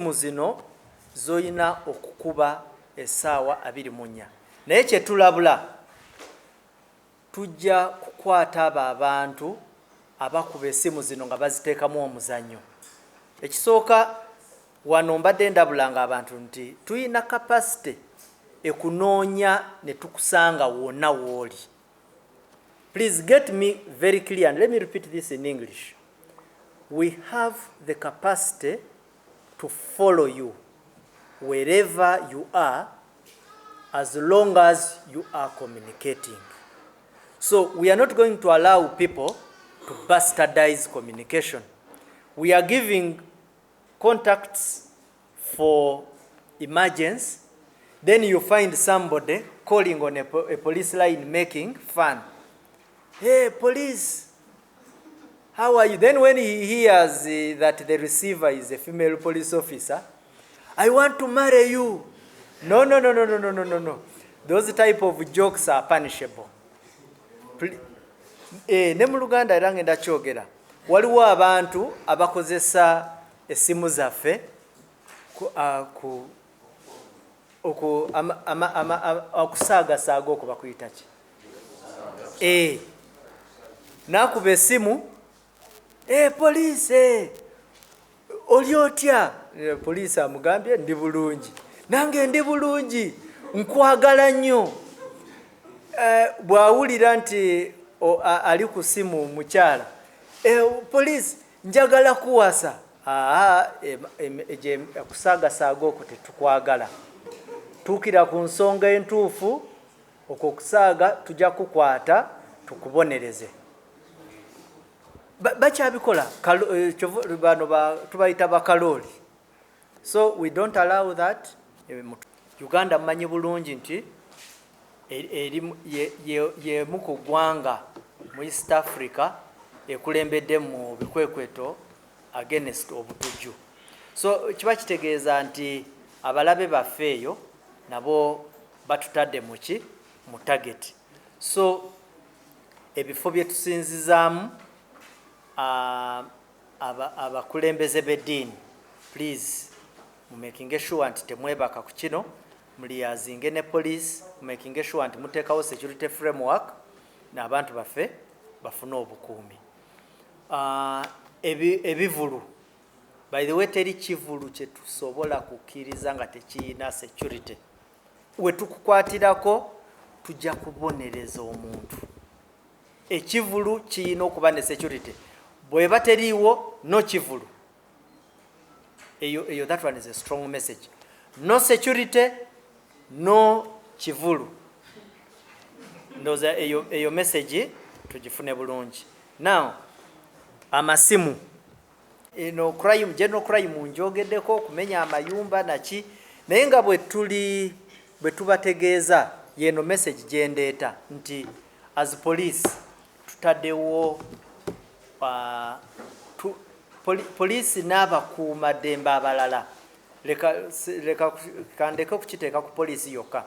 Muzino zoyina okukuba essaawa 24 naye kye tulabula tujja kukwata abantu abakuba essimu zino nga baziteekamu omuzannyo. Ekisooka wano mbadde ndabulanga abantu nti tuyina capacity ekunoonya ne tukusanga wonna w'oli. Please get me very clear and let me repeat this in English. We have the capacity to follow you wherever you are, as long as you are communicating. So we are not going to allow people to bastardize communication. We are giving contacts for emergency. Then you find somebody calling on a police line making fun. Hey, police, how are you? Then when he hears that the receiver is a female police officer, I want to marry you. No. Those type of jokes are punishable. Ne mu Luganda era ngenda kyogera. Waliwo abantu abakozesa essimu zaffe okusaagasaaga okuba kuyita ki? Nakuba essimu, police, oli otya? Police amugambye ndi bulungi. Nange ndi bulungi, nkwagala nnyo. Bw'awulira nti ali ku ssimu mukyala, police, njagala kuwasa. Kusaagasaaga okwo tetukwagala. Tuukira ku nsonga entuufu, okwo kusaaga tujja kukwata tukubonereze. Bakyabikola bano tubayita bakalooli. So we don't allow that. Uganda mmanyi bulungi nti y'emu ku ggwanga mu East Africa ekulembedde mu bikwekweto against obutujju. So kiba kitegeeza nti abalabe baffe eyo nabo batutadde mu target. So ebifo bye tusinzizaamu abakulembeze b'eddiini, please making sure nti temwebaka ku kino, muliyazinge ne police, making sure nti muteekawo security framework n'abantu baffe bafune obukuumi. Ebivulu, by the way, teri kivulu kye tusobola kukkiriza nga tekiyina security. We tukukwatirako tujja kubonereza omuntu. Ekivulu kiyina okuba ne security. Bweba teriiwo, no kivulu. That one is a strong message. No security, no kivulu. Ndoza eyo message tugifune bulungi. Now, amasimu. Crime, general crime njogeddeko okumenya amayumba naki. Naye nga bwe tubategeeza yeno message gyendeeta nti as police tutaddewo poliisi n'abakuuma ddembe abalala. Leka kandeke okukiteeka ku poliisi yokka.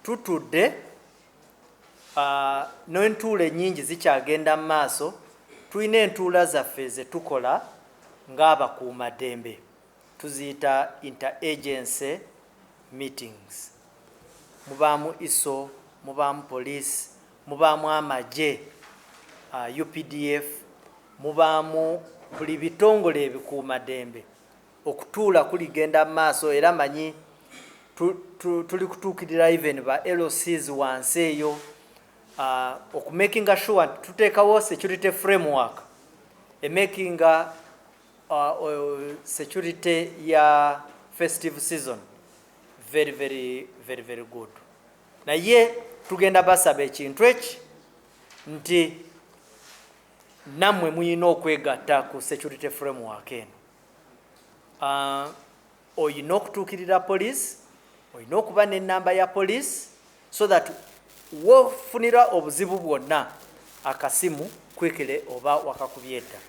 Tutudde n'entuula ennyingi zikyagenda mu maaso. Tulina entuula zaffe ze tukola ng'abakuuma ddembe. Tuziyita interagency meetings. Mubaamu ISO, mubaamu poliisi, mubaamu amagye, UPDF, mubaamu buli bitongole ebikuuma ddembe. Okutuula kuligenda mu maaso era manyi tuli kutuukirira even ba LOCs wansi eyo, okumakinga sure nti tuteekawo security framework emakinga security ya festive season very good. Naye tugenda basaba ekintu eki nti nammwe muyina okwegatta ku security framework eno. Oyina okutuukirira police, oyina okuba n'ennamba ya police, so that wofunira obuzibu bwonna akasimu kwekere oba wakakubye edda.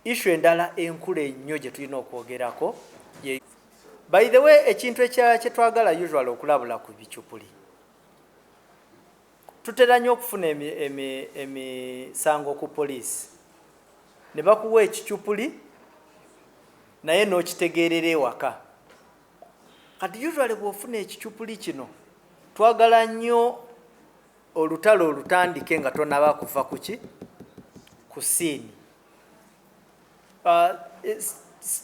Issue endala enkulu ennyo gye tulina okwogerako. By the way, ekintu kye twagala usual okulabula ku bicupuli. Tutera nnyo okufuna emisango ku poliisi. Ne bakuwa ekicupuli naye n'okitegeerera ewaka. Kati usually bw'ofuna ekikyupuli kino twagala nnyo olutalo olutandike nga tonaba kuva kuki ku siini.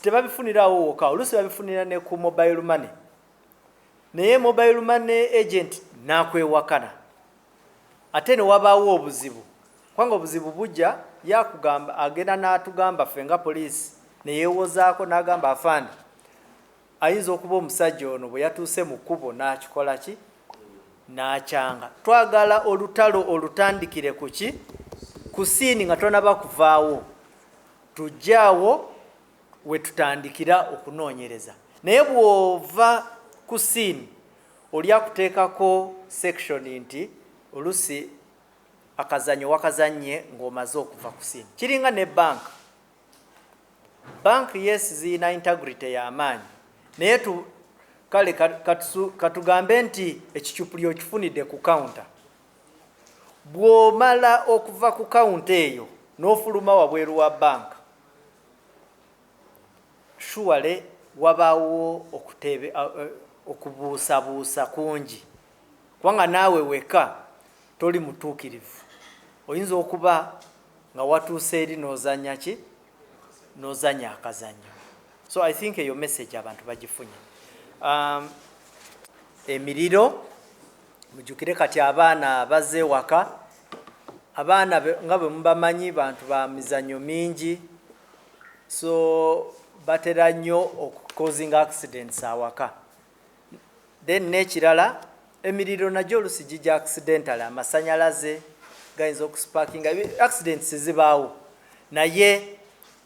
Tebabifunirawo wokka, oluusi babifunira ne ku mobile money, naye mobile money agent n'akwewakana. Ate ne wabaawo obuzibu, kubanga obuzibu bujja yakugamba, agenda n'atugamba ffe nga poliisi ne yeewozaako n'agamba afande ayinza okuba omusajja ono bwe yatuuse mu kkubo n'akikola ki n'akyanga. Twagala olutalo olutandikire ku ki ku siini nga tonaba kuvaawo, tujjaawo we tutandikira okunoonyereza. Naye bw'ova ku siini oli akuteekako section nti olusi akazanyo wakazanye ng'omaze okuva ku siini. Kiringa ne banka. Bank yes zina integrity y'amaanyi, naye kale katugambe nti ekikyupuli okifunidde ku counter. Bw'omala okuva ku counter eyo n'ofuluma wabweru wa banka, surely wabaawo okubuusabuusa kungi, kubanga naawe weka toli mutuukirivu. Oyinza okuba nga watuuse eri n'ozanya ki n'ozanya akazanyo. So I think eyo message abantu bagifunye. Emiriro mujjukire kati abaana bazze waka, abaana nga bwe mubamanyi bantu ba mizanyo mingi, so batera nnyo okukozinga accidents awaka. Then n'ekirala emiriro nagyo olusi gijja accidental, amasanyalaze gayinza okusparkinga, accidents zibaawo, naye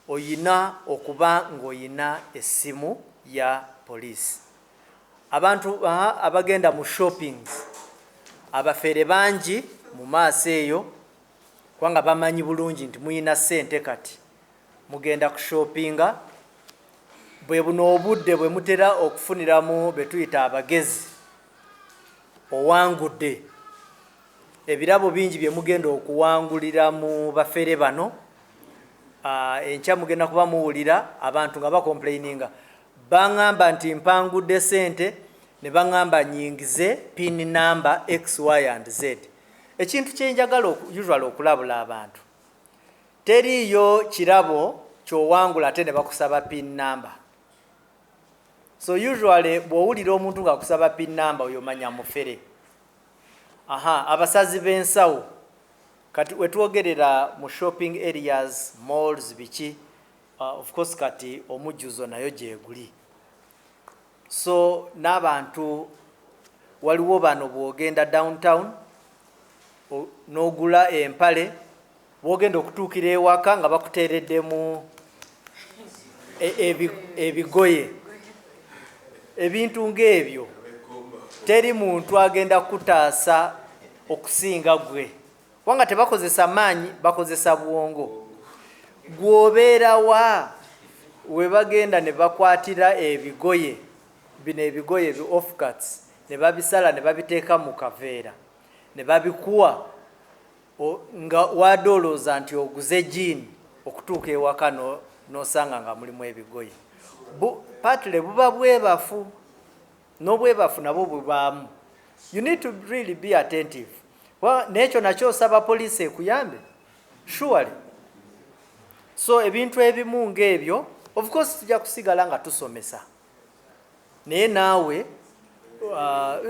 oyina okuba ng'oyina essimu ya poliisi. Abantu abagenda mu shoppings, abafeere bangi mu maaso eyo, kubanga bamanyi bulungi nti muyina ssente kati mugenda ku shoppinga. Bwe buno obudde bwe mutera okufuniramu be tuyita abagezi, owangudde ebirabo bingi bye mugenda okuwangulira mu bafeere bano. Enkya mugenda kuba muwulira abantu nga bakomplaininga, baŋŋamba nti mpangudde ssente, ne baŋŋamba nyingize pin number X, Y and Z. Ekintu kyenjagala usually okulabula abantu, teriiyo kirabo ky'owangula ate ne bakusaba pin number. So usually bw'owulira omuntu ng'akusaba pin number oyo manya mufere. Abasazi b'ensawo kati wetwogerera mu shopping areas, malls biki, of course kati omujjuzo nayo gyeguli. So n'abantu waliwo bano bw'ogenda downtown n'ogula empale, bw'ogenda okutuukira ewaka nga bakuteereddemu ebigoye, ebintu ng'ebyo teri muntu agenda kutaasa okusinga gwe, kubanga tebakozesa maanyi, bakozesa bwongo. Gw'obeera wa we bagenda ne bakwatira ebigoye bino, ebigoye offcuts, ne babisala ne babiteeka mu kaveera ne babikuwa nga wadolooza nti oguze jiini, okutuuka ewaka n'osanga nga mulimu ebigoye. Partly buba bwebafu, n'obwebafu nabwo bubaamu. You need to really be attentive. N'ekyo nakyo osaba poliisi ekuyambe, surely. So ebintu ebimu ng'ebyo, of course tujja kusigala nga tusomesa, naye naawe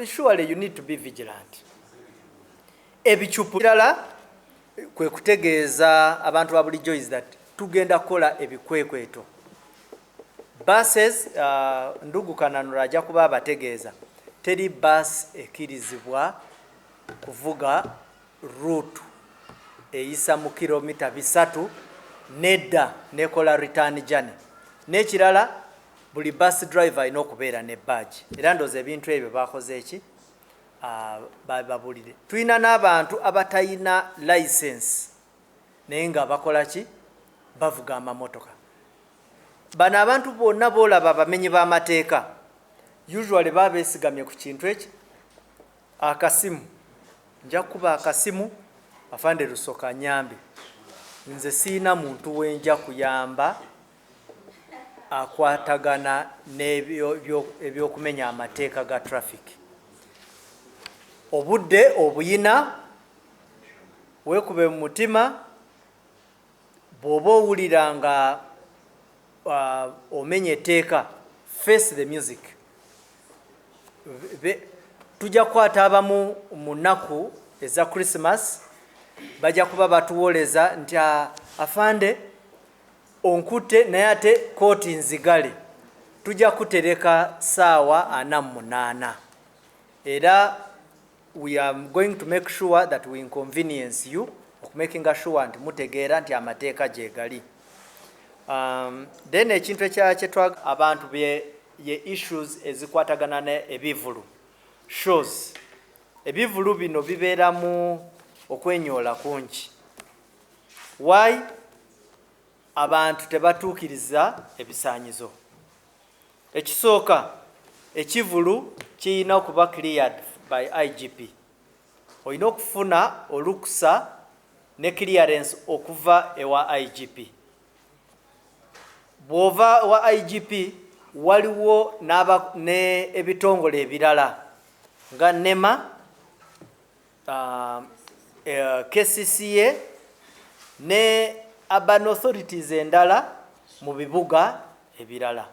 surely you need to be vigilant. Ebicupu birala kwe kutegeeza abantu ba bulijjo is that tugenda kukola ebikwekweto. Buses, ndugu Kananura ajja kuba abategeeza, teri bus ekkirizibwa kuvuga route eyisa mu kilomita 3 nedda nekola return journey. N'ekirala buli bus driver alina okubeera ne badge. Era ndooza ebintu ebyo bakoze eki babulire. Tulina n'abantu abatayina license naye nga bakola ki, bavuga amamotoka. Bano abantu bonna boolaba abamenyi b'amateeka usually baba beesigamye ku kintu eki, akasimu. Nja kuba akasimu, afande Lusoka nyambe, nze siina muntu wenja kuyamba akwatagana n'ebyokumenya amateeka ga traffic. Obudde obuyina weekube mu mutima bw'oba owulira nga omenya etteeka, face the music. Tujja kukwata abamu mu nnaku eza Christmas bajja kuba batuwoleza nti afande onkutte naye ate kooti nzigale. Tujja kutereka ssaawa 48 era we are going to make sure that we inconvenience you, okumakinga sure nti mutegeera nti amateeka gye gali. Then ekintu ekyatwaga abantu ye issues ezikwatagana n'ebivulu shows. Ebivulu bino bibeeramu okwenyoola kungi. Why? Abantu tebatuukiriza ebisaanyizo. Ekisooka, ekivulu kiyina okuba cleared by IGP. Olina okufuna olukusa ne clearance okuva ewa IGP. Bw'ova wa IGP waliwo ebitongole ebirala nga NEMA, KCCA ne urban authorities endala mu bibuga ebirala.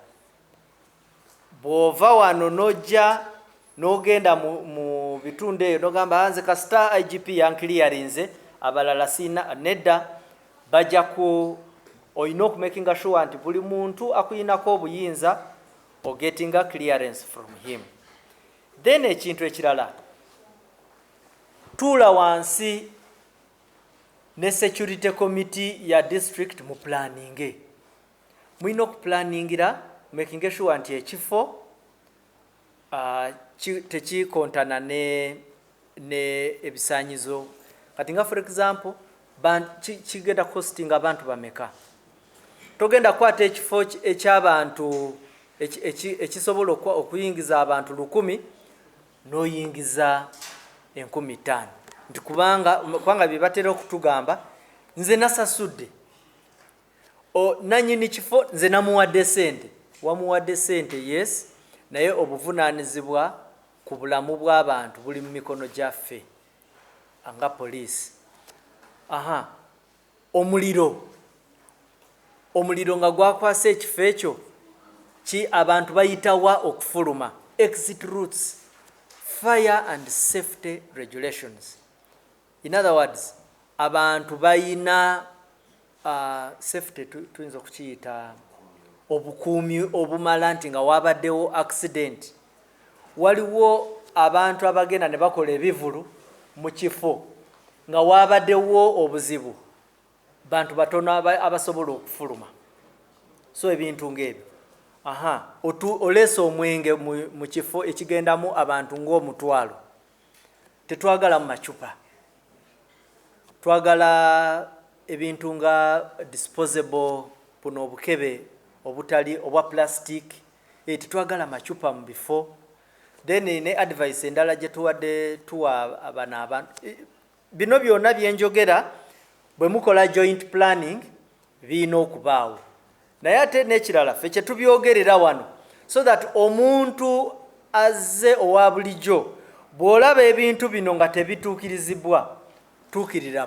Bw'ova wano n'ojja n'ogenda mu bitundu eyo n'ogamba nze kasita IGP yankiliyarinze abalala sina nedda, bajja ku olina okumakinga sure nti buli muntu akuyinako obuyinza ogetinga clearance from him. Then ekintu ekirala, tuula wansi ne security committee ya district mu planning. Mulina okuplaningira making sure nti ekifo tekikontana ne ebisaanyizo. Kati nga for example kigenda costing abantu bameka. Togenda kwata ekifo eky'abantu ekisobola okuyingiza abantu 1,000 n'oyingiza 5,000. Nti kubanga bibatera okutugamba nze nasasudde nanyini kifo nze namuwadde sente. Wamuwadde sente yes, naye obuvunaanyizibwa ku bulamu bw'abantu buli mu mikono gyaffe nga poliisi. Omuliro nga gwakwasa ekifo ekyo abantu bayitawa okufuluma. Exit routes, fire and safety regulations. In other words, abantu bayina safety tuyinza okukiyita obukuumi obumala nti nga wabaddewo accident. Waliwo abantu abagenda ne bakola ebivulu mu kifo nga wabaddewo obuzibu, bantu batono abasobola okufuluma. So ebintu ng'ebyo. Oleesa omwenge mu kifo ekigendamu abantu ng'omutwalo. Tetwagala mu macupa. Twagala ebintu nga disposable, buno obukebe obutali obwa plastic. Tetwagala macupa mu bifo. Then ne advice endala gye tuwadde tuwa abantu. Bino byonna byenjogera bwe mukola joint planning birina okubaawo. Naye ate n'ekirala ffe kye tubyogerera wano so that omuntu azze owa bulijjo bw'olaba ebintu bino nga tebituukirizibwa, tuukirira